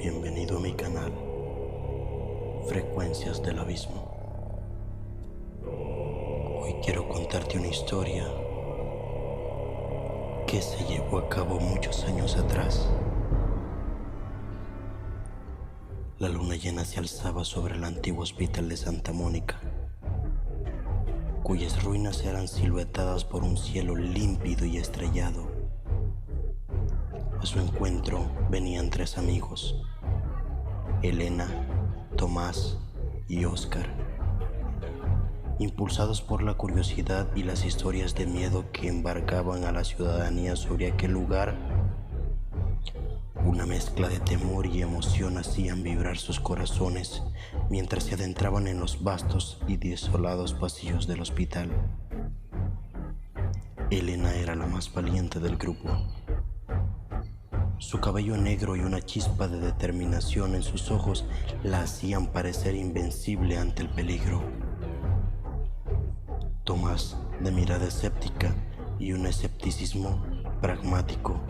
Bienvenido a mi canal, Frecuencias del Abismo. Hoy quiero contarte una historia que se llevó a cabo muchos años atrás. La luna llena se alzaba sobre el antiguo hospital de Santa Mónica, cuyas ruinas eran siluetadas por un cielo límpido y estrellado. A su encuentro venían tres amigos: Elena, Tomás y Oscar. Impulsados por la curiosidad y las historias de miedo que embargaban a la ciudadanía sobre aquel lugar, una mezcla de temor y emoción hacían vibrar sus corazones mientras se adentraban en los vastos y desolados pasillos del hospital. Elena era la más valiente del grupo. Su cabello negro y una chispa de determinación en sus ojos la hacían parecer invencible ante el peligro. Tomás, de mirada escéptica y un escepticismo pragmático,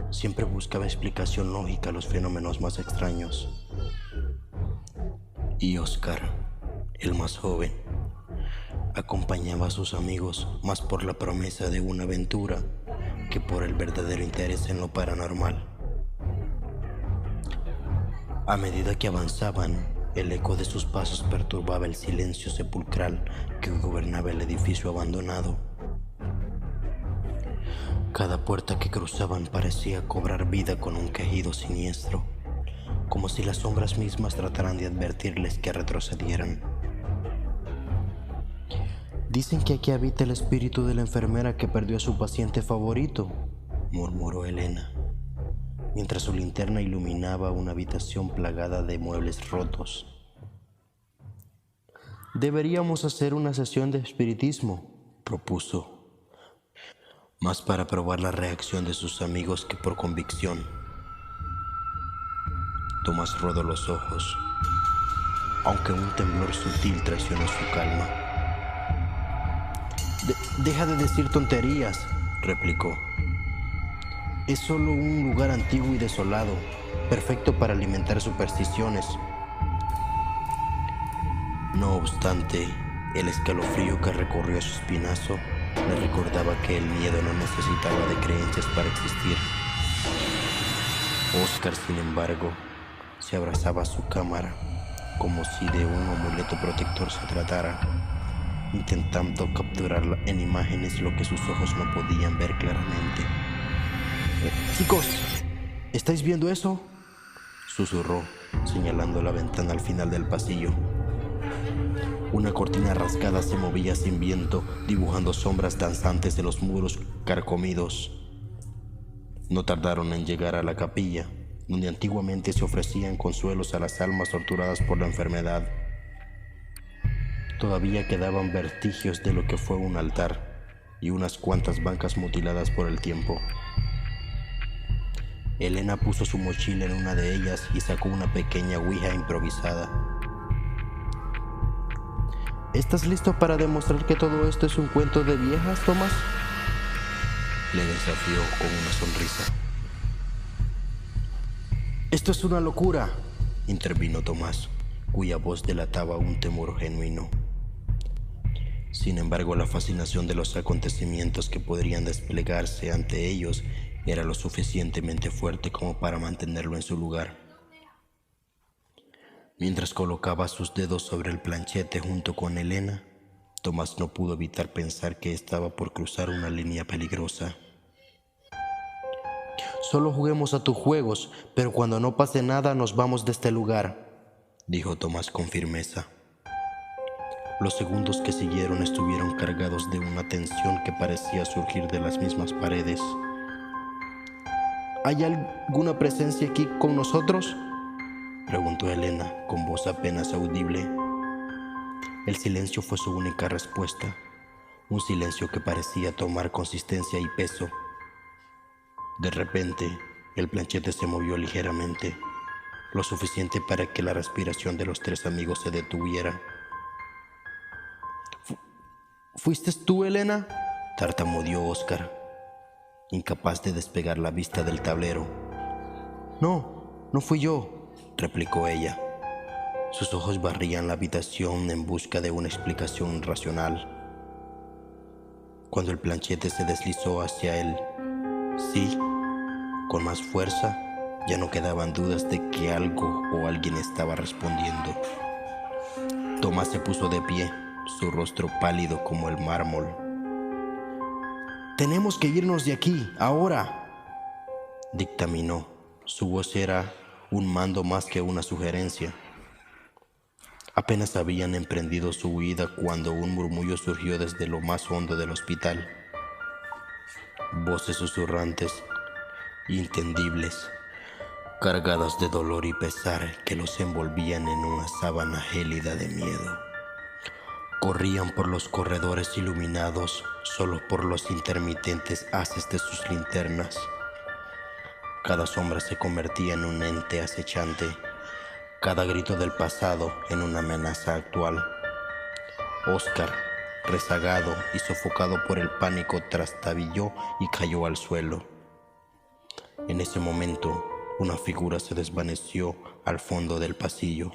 siempre buscaba explicación lógica a los fenómenos más extraños. Y Oscar, el más joven, acompañaba a sus amigos más por la promesa de una aventura que por el verdadero interés en lo paranormal. A medida que avanzaban, el eco de sus pasos perturbaba el silencio sepulcral que gobernaba el edificio abandonado. Cada puerta que cruzaban parecía cobrar vida con un quejido siniestro, como si las sombras mismas trataran de advertirles que retrocedieran. «Dicen que aquí habita el espíritu de la enfermera que perdió a su paciente favorito», murmuró Elena, mientras su linterna iluminaba una habitación plagada de muebles rotos. «Deberíamos hacer una sesión de espiritismo», propuso, más para probar la reacción de sus amigos que por convicción. Tomás rodó los ojos, aunque un temblor sutil traicionó su calma. «Deja de decir tonterías», replicó. «Es solo un lugar antiguo y desolado, perfecto para alimentar supersticiones». No obstante, el escalofrío que recorrió su espinazo le recordaba que el miedo no necesitaba de creencias para existir. Oscar, sin embargo, se abrazaba a su cámara como si de un amuleto protector se tratara, intentando capturar en imágenes lo que sus ojos no podían ver claramente. «Chicos, ¿estáis viendo eso?», susurró, señalando la ventana al final del pasillo. Una cortina rasgada se movía sin viento, dibujando sombras danzantes de los muros carcomidos. No tardaron en llegar a la capilla, donde antiguamente se ofrecían consuelos a las almas torturadas por la enfermedad. Todavía quedaban vestigios de lo que fue un altar y unas cuantas bancas mutiladas por el tiempo. Elena puso su mochila en una de ellas y sacó una pequeña ouija improvisada. «¿Estás listo para demostrar que todo esto es un cuento de viejas, Tomás?», le desafió con una sonrisa. «Esto es una locura», intervino Tomás, cuya voz delataba un temor genuino. Sin embargo, la fascinación de los acontecimientos que podrían desplegarse ante ellos era lo suficientemente fuerte como para mantenerlo en su lugar. Mientras colocaba sus dedos sobre el planchete junto con Elena, Tomás no pudo evitar pensar que estaba por cruzar una línea peligrosa. «Solo juguemos a tus juegos, pero cuando no pase nada nos vamos de este lugar», dijo Tomás con firmeza. Los segundos que siguieron estuvieron cargados de una tensión que parecía surgir de las mismas paredes. «¿Hay alguna presencia aquí con nosotros?», preguntó Elena con voz apenas audible. El silencio fue su única respuesta, un silencio que parecía tomar consistencia y peso. De repente, el planchete se movió ligeramente, lo suficiente para que la respiración de los tres amigos se detuviera. «¿Fuiste tú, Elena?», tartamudeó Oscar, incapaz de despegar la vista del tablero. «No, no fui yo», replicó ella. Sus ojos barrían la habitación en busca de una explicación racional. Cuando el planchete se deslizó hacia él, sí, con más fuerza, ya no quedaban dudas de que algo o alguien estaba respondiendo. Tomás se puso de pie, su rostro pálido como el mármol. «Tenemos que irnos de aquí, ahora», dictaminó. Su voz era un mando más que una sugerencia. Apenas habían emprendido su huida cuando un murmullo surgió desde lo más hondo del hospital. Voces susurrantes, entendibles, cargadas de dolor y pesar que los envolvían en una sábana gélida de miedo. Corrían por los corredores iluminados solo por los intermitentes haces de sus linternas. Cada sombra se convertía en un ente acechante, cada grito del pasado en una amenaza actual. Oscar, rezagado y sofocado por el pánico, trastabilló y cayó al suelo. En ese momento, una figura se desvaneció al fondo del pasillo.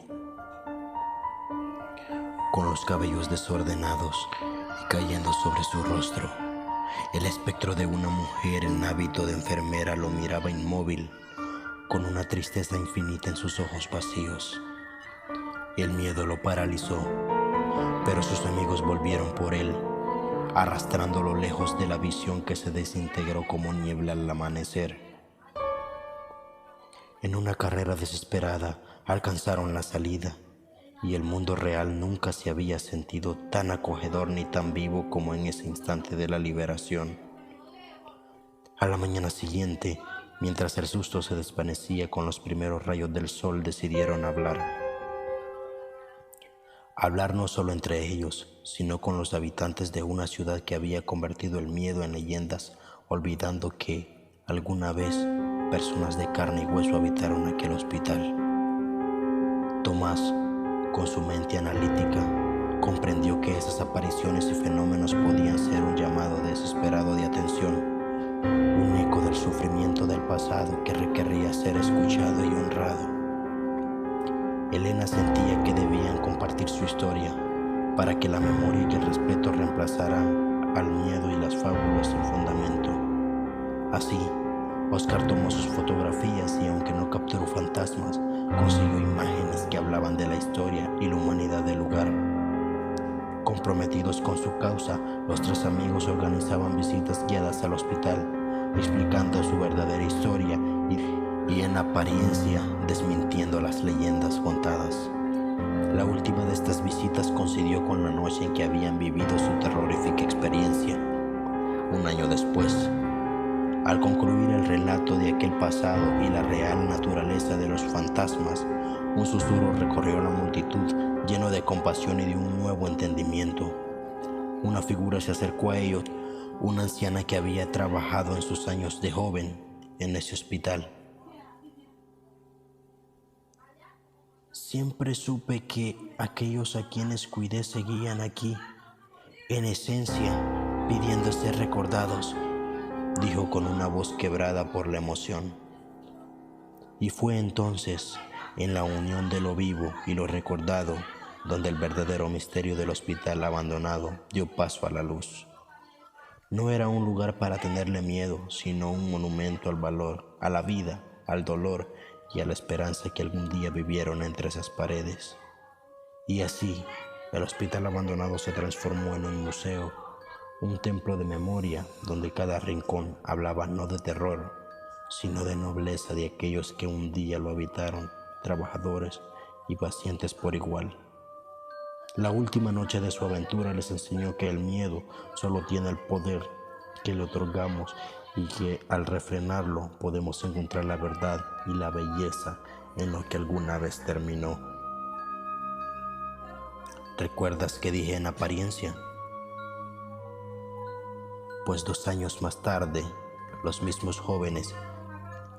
Con los cabellos desordenados y cayendo sobre su rostro, el espectro de una mujer en hábito de enfermera lo miraba inmóvil, con una tristeza infinita en sus ojos vacíos. El miedo lo paralizó, pero sus amigos volvieron por él, arrastrándolo lejos de la visión que se desintegró como niebla al amanecer. En una carrera desesperada alcanzaron la salida, y el mundo real nunca se había sentido tan acogedor ni tan vivo como en ese instante de la liberación. A la mañana siguiente, mientras el susto se desvanecía con los primeros rayos del sol, decidieron hablar. Hablar no solo entre ellos, sino con los habitantes de una ciudad que había convertido el miedo en leyendas, olvidando que, alguna vez, personas de carne y hueso habitaron aquel hospital. Tomás, con su mente analítica, comprendió que esas apariciones y fenómenos podían ser un llamado desesperado de atención, un eco del sufrimiento del pasado que requería ser escuchado y honrado. Elena sentía que debían compartir su historia para que la memoria y el respeto reemplazaran al miedo y las fábulas sin fundamento. Así, Oscar tomó sus fotografías y, aunque no capturó fantasmas, consiguió imágenes que hablaban de la historia y la humanidad del lugar. Comprometidos con su causa, los tres amigos organizaban visitas guiadas al hospital, explicando su verdadera historia y en apariencia desmintiendo las leyendas contadas. La última de estas visitas coincidió con la noche en que habían vivido su terrorífica experiencia. Un año después, al concluir el relato de aquel pasado y la real naturaleza de los fantasmas, un susurro recorrió la multitud lleno de compasión y de un nuevo entendimiento. Una figura se acercó a ellos, una anciana que había trabajado en sus años de joven en ese hospital. Siempre supe que aquellos a quienes cuidé seguían aquí, en esencia, pidiendo ser recordados, dijo con una voz quebrada por la emoción. Y fue entonces, en la unión de lo vivo y lo recordado, donde el verdadero misterio del hospital abandonado dio paso a la luz. No era un lugar para tenerle miedo, sino un monumento al valor, a la vida, al dolor y a la esperanza que algún día vivieron entre esas paredes. Y así, el hospital abandonado se transformó en un museo, un templo de memoria donde cada rincón hablaba no de terror, sino de nobleza de aquellos que un día lo habitaron, trabajadores y pacientes por igual. La última noche de su aventura les enseñó que el miedo solo tiene el poder que le otorgamos y que al refrenarlo podemos encontrar la verdad y la belleza en lo que alguna vez terminó. ¿Recuerdas que dije en apariencia? Pues 2 años más tarde, los mismos jóvenes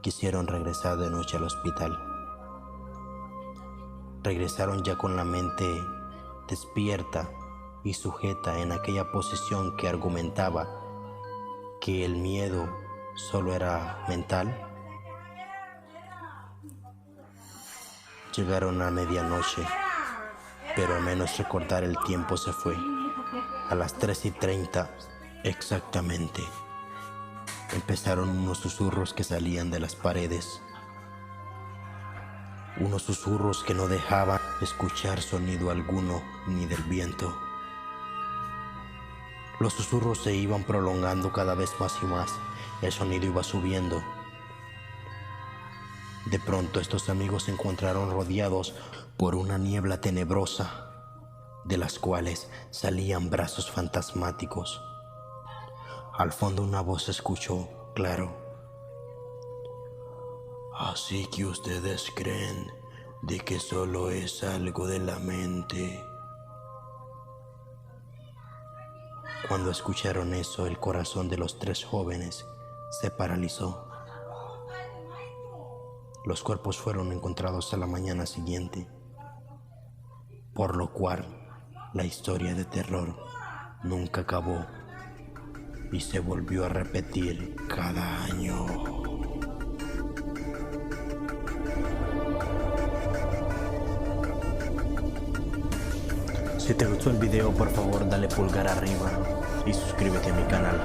quisieron regresar de noche al hospital. Regresaron ya con la mente despierta y sujeta en aquella posición que argumentaba que el miedo solo era mental. Llegaron a medianoche, pero a menos recordar el tiempo se fue. A las 3:30 exactamente, empezaron unos susurros que salían de las paredes. Unos susurros que no dejaban escuchar sonido alguno ni del viento. Los susurros se iban prolongando cada vez más y más. El sonido iba subiendo. De pronto estos amigos se encontraron rodeados por una niebla tenebrosa, de las cuales salían brazos fantasmáticos. Al fondo una voz se escuchó claro. Así que ustedes creen de que solo es algo de la mente. Cuando escucharon eso, el corazón de los 3 jóvenes se paralizó. Los cuerpos fueron encontrados a la mañana siguiente, por lo cual la historia de terror nunca acabó y se volvió a repetir cada año. Si te gustó el video, por favor dale pulgar arriba y suscríbete a mi canal.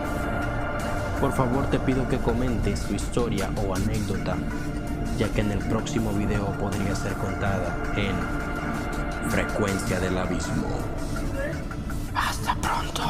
Por favor te pido que comentes tu historia o anécdota, ya que en el próximo video podría ser contada en Frecuencia del Abismo. Hasta pronto.